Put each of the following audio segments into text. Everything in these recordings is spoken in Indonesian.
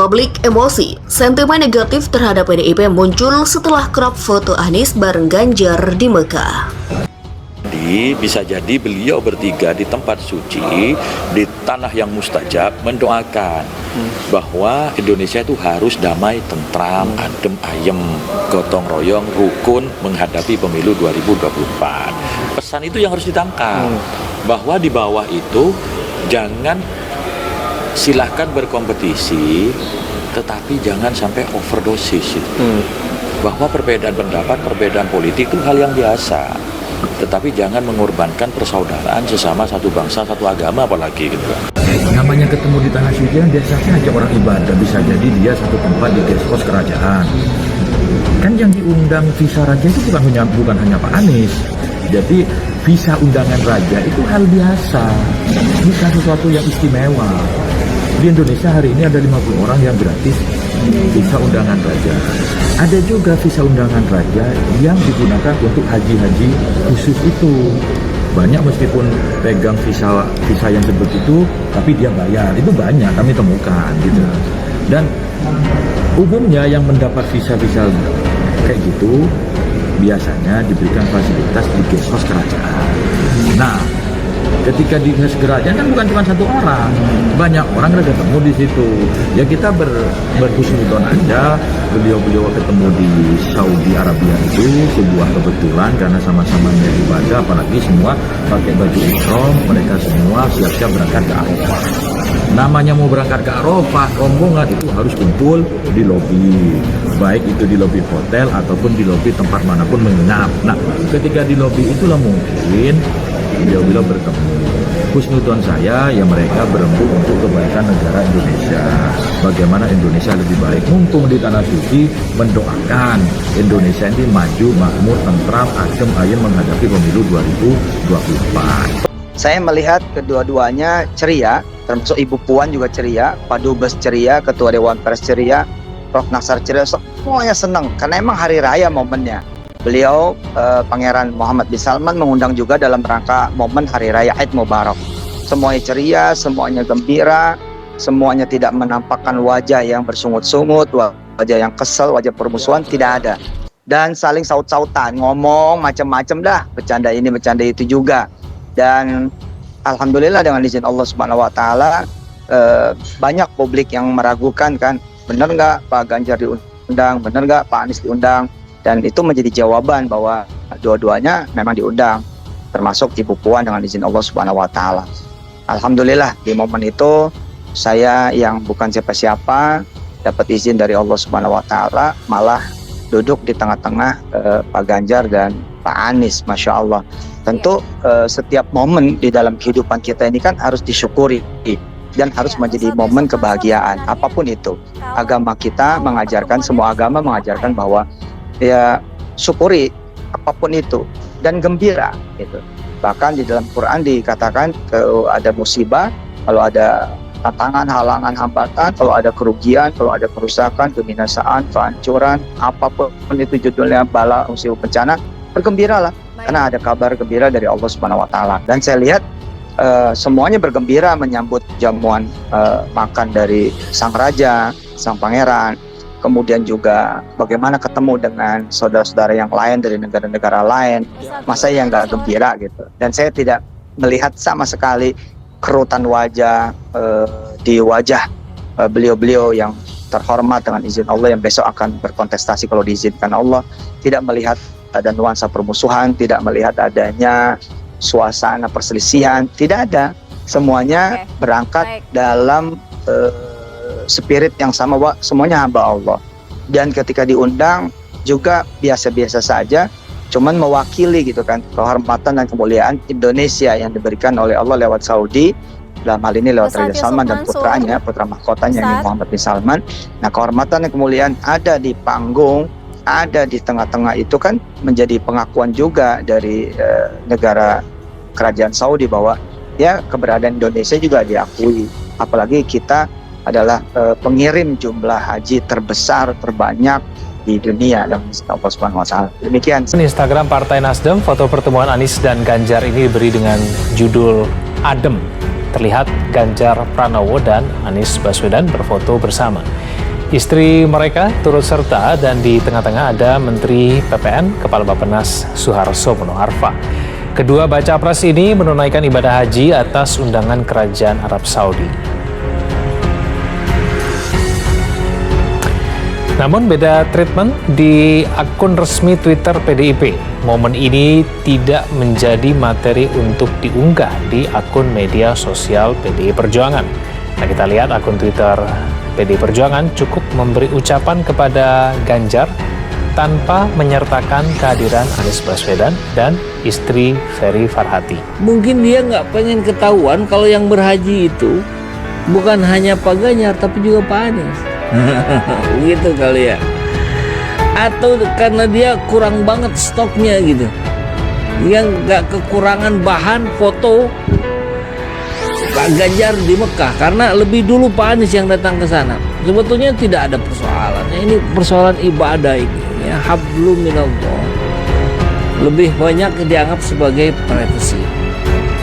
Publik emosi, sentimen negatif terhadap PDIP muncul setelah crop foto Anies bareng Ganjar di Mekah. Bisa jadi beliau bertiga di tempat suci, di tanah yang mustajab mendoakan bahwa Indonesia itu harus damai, tentram, adem, ayem, gotong royong, rukun menghadapi pemilu 2024. Pesan itu yang harus ditangkap, bahwa di bawah itu jangan, silahkan berkompetisi, tetapi jangan sampai overdosis. Bahwa perbedaan pendapat, perbedaan politik itu hal yang biasa, tetapi jangan mengorbankan persaudaraan sesama satu bangsa, satu agama apalagi gitu. Namanya ketemu di tanah suci kan biasanya aja orang ibadah, bisa jadi dia satu tempat di guest house kerajaan. Kan yang diundang visa raja itu bukan hanya Pak Anies. Jadi visa undangan raja itu hal biasa, bukan sesuatu yang istimewa. Di Indonesia hari ini ada 50 orang yang gratis visa undangan raja. Ada juga visa undangan raja yang digunakan untuk haji-haji khusus itu. Banyak meskipun pegang visa yang seperti itu, tapi dia bayar. Itu banyak kami temukan gitu. Dan umumnya yang mendapat visa-visa kayak gitu biasanya diberikan fasilitas di guest house kerajaan. Nah, ketika di kerajaan kan bukan cuma satu orang, banyak orang udah ketemu di situ. Ya kita berhusnuzon aja, beliau ketemu di Saudi Arabia itu sebuah kebetulan karena sama-sama ibadah, apalagi semua pakai baju ihram, mereka semua siap-siap berangkat ke Arafah. Namanya mau berangkat ke Arafah, rombongan itu harus kumpul di lobi, baik itu di lobi hotel ataupun di lobi tempat manapun menginap. Nah, ketika di lobi itulah mungkin beliau bertemu. Husnuzon saya, ya mereka berembuk untuk kebaikan negara Indonesia. Bagaimana Indonesia lebih baik. Mumpung di tanah suci mendoakan Indonesia ini maju, makmur, tentram, adem, ayem menghadapi pemilu 2024. Saya melihat kedua-duanya ceria, termasuk Ibu Puan juga ceria, Pak Dubes ceria, Ketua Dewan Pers ceria, Prof. Nassar ceria, semuanya senang karena emang hari raya momennya. Beliau, Pangeran Muhammad bin Salman mengundang juga dalam rangka momen Hari Raya Eid Mubarak. Semuanya ceria, semuanya gembira, semuanya tidak menampakkan wajah yang bersungut-sungut, wajah yang kesel, wajah permusuhan, tidak ada. Dan saling saut-sautan, ngomong macam-macam dah, bercanda ini, bercanda itu juga. Dan alhamdulillah dengan izin Allah Subhanahu wa taala, banyak publik yang meragukan kan, benar nggak Pak Ganjar diundang, benar nggak Pak Anies diundang? Dan itu menjadi jawaban bahwa dua-duanya memang diundang, termasuk Ibu Puan dengan izin Allah Subhanahu wa taala. Alhamdulillah di momen itu saya yang bukan siapa-siapa dapat izin dari Allah Subhanahu wa taala, malah duduk di tengah-tengah Pak Ganjar dan Pak Anies. Masya Allah. Tentu setiap momen di dalam kehidupan kita ini kan harus disyukuri dan harus menjadi momen kebahagiaan apapun itu. Agama kita mengajarkan, semua agama mengajarkan bahwa ya syukuri apapun itu dan gembira gitu. Bahkan di dalam Quran dikatakan kalau ada musibah, kalau ada tantangan, halangan, hambatan, kalau ada kerugian, kalau ada kerusakan, kebinasaan, kehancuran, apapun itu judulnya, bala, musibah, bencana, bergembiralah karena ada kabar gembira dari Allah Subhanahu wa taala. Dan saya lihat semuanya bergembira menyambut jamuan makan dari sang raja, sang pangeran. Kemudian juga bagaimana ketemu dengan saudara-saudara yang lain dari negara-negara lain, masa yang nggak gembira gitu. Dan saya tidak melihat sama sekali kerutan wajah di wajah beliau-beliau yang terhormat dengan izin Allah, yang besok akan berkontestasi kalau diizinkan Allah. Tidak melihat ada nuansa permusuhan, tidak melihat adanya suasana perselisihan, tidak ada. Semuanya berangkat dalam spirit yang sama, semuanya hamba Allah. Dan ketika diundang juga biasa-biasa saja, cuman mewakili gitu kan kehormatan dan kemuliaan Indonesia yang diberikan oleh Allah lewat Saudi, dalam hal ini lewat Raja Salman dan putranya, putra mahkotanya ini Muhammad bin Salman. Nah, kehormatan dan kemuliaan ada di panggung, ada di tengah-tengah itu kan menjadi pengakuan juga dari negara kerajaan Saudi bahwa ya keberadaan Indonesia juga diakui. Apalagi kita adalah pengirim jumlah haji terbesar, terbanyak di dunia dan Allah Subhanahu wa taala. Demikian. Instagram Partai Nasdem, foto pertemuan Anies dan Ganjar ini diberi dengan judul Adem. Terlihat Ganjar Pranowo dan Anies Baswedan berfoto bersama. Istri mereka turut serta dan di tengah-tengah ada Menteri PPN, Kepala Bappenas Suharso Mono Arfa. Kedua baca pres ini menunaikan ibadah haji atas undangan Kerajaan Arab Saudi. Namun beda treatment di akun resmi Twitter PDIP. Momen ini tidak menjadi materi untuk diunggah di akun media sosial PDI Perjuangan. Nah, kita lihat akun Twitter PDI Perjuangan cukup memberi ucapan kepada Ganjar tanpa menyertakan kehadiran Anies Baswedan dan istri Ferry Farhati. Mungkin dia nggak pengen ketahuan kalau yang berhaji itu bukan hanya Pak Ganjar tapi juga Pak Anies. Begitu kali ya. Atau karena dia kurang banget stoknya gitu. Dia nggak kekurangan bahan foto Pak Ganjar di Mekah karena lebih dulu Pak Anies yang datang ke sana. Sebetulnya tidak ada persoalan. Ini persoalan ibadah ini. Ya, hablum minallah. Lebih banyak dianggap sebagai privasi.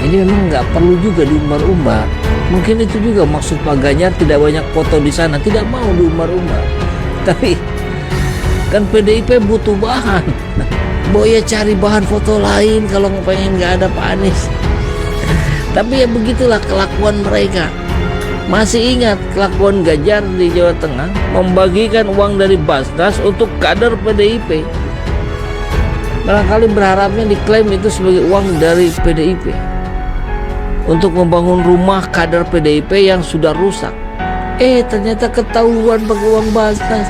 Ini memang nggak perlu juga diumbar-umbar. Mungkin itu juga maksud Pak Ganjar tidak banyak foto di sana, tidak mau diumbar-umbar. Tapi kan PDIP butuh bahan. Boya cari bahan foto lain kalau pengen nggak ada Pak Anies. Tapi ya begitulah kelakuan mereka. Masih ingat kelakuan Ganjar di Jawa Tengah membagikan uang dari Basnas untuk kader PDIP. Barangkali berharapnya diklaim itu sebagai uang dari PDIP untuk membangun rumah kader PDIP yang sudah rusak. Ternyata ketahuan pakai uang Basnas.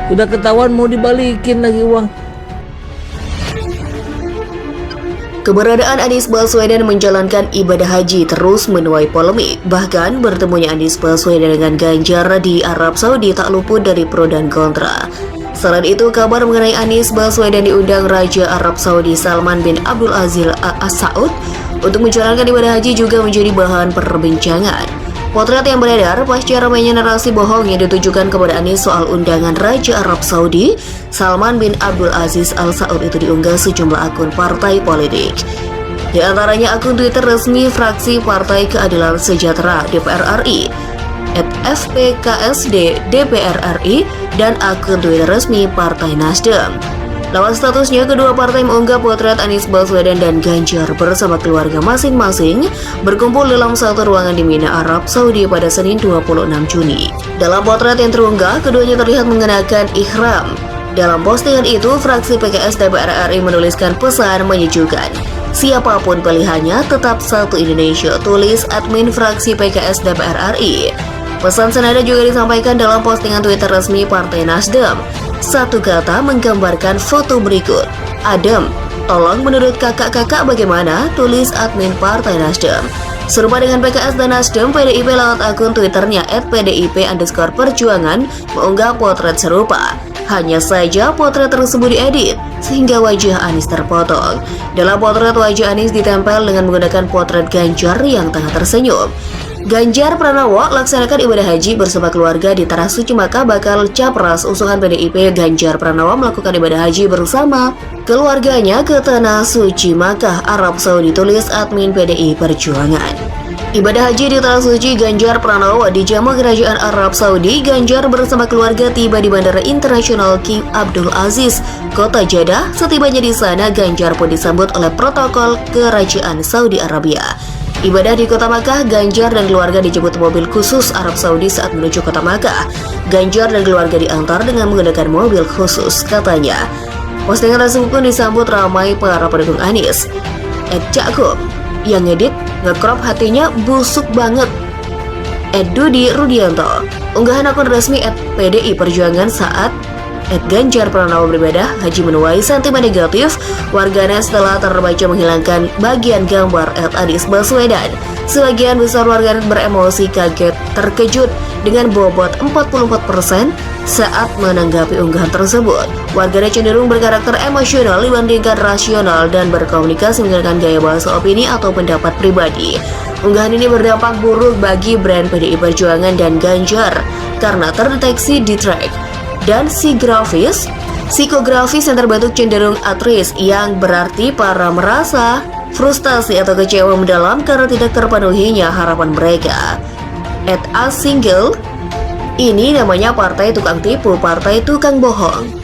Udah ketahuan mau dibalikin lagi uang. Keberadaan Anies Baswedan menjalankan ibadah haji terus menuai polemik. Bahkan bertemunya Anies Baswedan dengan Ganjar di Arab Saudi tak luput dari pro dan kontra. Selain itu, kabar mengenai Anies Baswedan diundang Raja Arab Saudi Salman bin Abdul Aziz Al Saud untuk menjalankan ibadah haji juga menjadi bahan perbincangan. Potret yang beredar pasca ramainya narasi bohong yang ditujukan kepada Anies soal undangan Raja Arab Saudi Salman bin Abdul Aziz Al Saud itu diunggah sejumlah akun partai politik. Di antaranya akun Twitter resmi fraksi Partai Keadilan Sejahtera DPR RI @FPKSD DPR RI dan akun Twitter resmi Partai Nasdem. Lewat statusnya, kedua partai mengunggah potret Anies Baswedan dan Ganjar bersama keluarga masing-masing berkumpul dalam satu ruangan di Mina, Arab Saudi pada Senin 26 Juni. Dalam potret yang terunggah, keduanya terlihat mengenakan ihram. Dalam postingan itu, fraksi PKS DPR RI menuliskan pesan menyejukkan. Siapapun pilihannya, tetap satu Indonesia, tulis admin fraksi PKS DPR RI. Pesan senada juga disampaikan dalam postingan Twitter resmi Partai Nasdem. Satu kata menggambarkan foto berikut. Adem, tolong menurut kakak-kakak bagaimana? Tulis admin Partai Nasdem. Serupa dengan PKS dan Nasdem, PDIP lewat akun Twitternya @PDIP_Perjuangan mengunggah potret serupa. Hanya saja potret tersebut diedit sehingga wajah Anies terpotong. Dalam potret, wajah Anies ditempel dengan menggunakan potret Ganjar yang tengah tersenyum. Ganjar Pranowo laksanakan ibadah haji bersama keluarga di Tanah Suci Makkah. Bakal capres usungan PDIP Ganjar Pranowo melakukan ibadah haji bersama keluarganya ke Tanah Suci Makkah, Arab Saudi, tulis admin PDI Perjuangan. Ibadah haji di Tanah Suci Ganjar Pranowo di Jamuh Kerajaan Arab Saudi. Ganjar bersama keluarga tiba di Bandara Internasional King Abdul Aziz, Kota Jeddah. Setibanya di sana, Ganjar pun disambut oleh protokol Kerajaan Saudi Arabia. Ibadah di Kota Makkah, Ganjar dan keluarga dijemput mobil khusus Arab Saudi saat menuju Kota Makkah. Ganjar dan keluarga diantar dengan menggunakan mobil khusus, katanya. Postingan tersebut pun disambut ramai para pendukung Anies. Jakub yang ngedit nge-crop hatinya busuk banget. Dudi Rudianto. Unggahan akun resmi @PDI Perjuangan saat Ganjar Pranowo beribadah haji menuai sentimen negatif warganet setelah terbaca menghilangkan bagian gambar Anies Baswedan. Sebagian besar warganet beremosi kaget terkejut dengan bobot 44% saat menanggapi unggahan tersebut. Warganet cenderung berkarakter emosional dibandingkan rasional dan berkomunikasi menggunakan gaya bahasa opini atau pendapat pribadi. Unggahan ini berdampak buruk bagi brand PDI Perjuangan dan Ganjar karena terdeteksi detract dan psikografis yang terbentuk cenderung atris, yang berarti para merasa frustasi atau kecewa mendalam karena tidak terpenuhinya harapan mereka. @asingle Ini namanya partai tukang tipu, partai tukang bohong.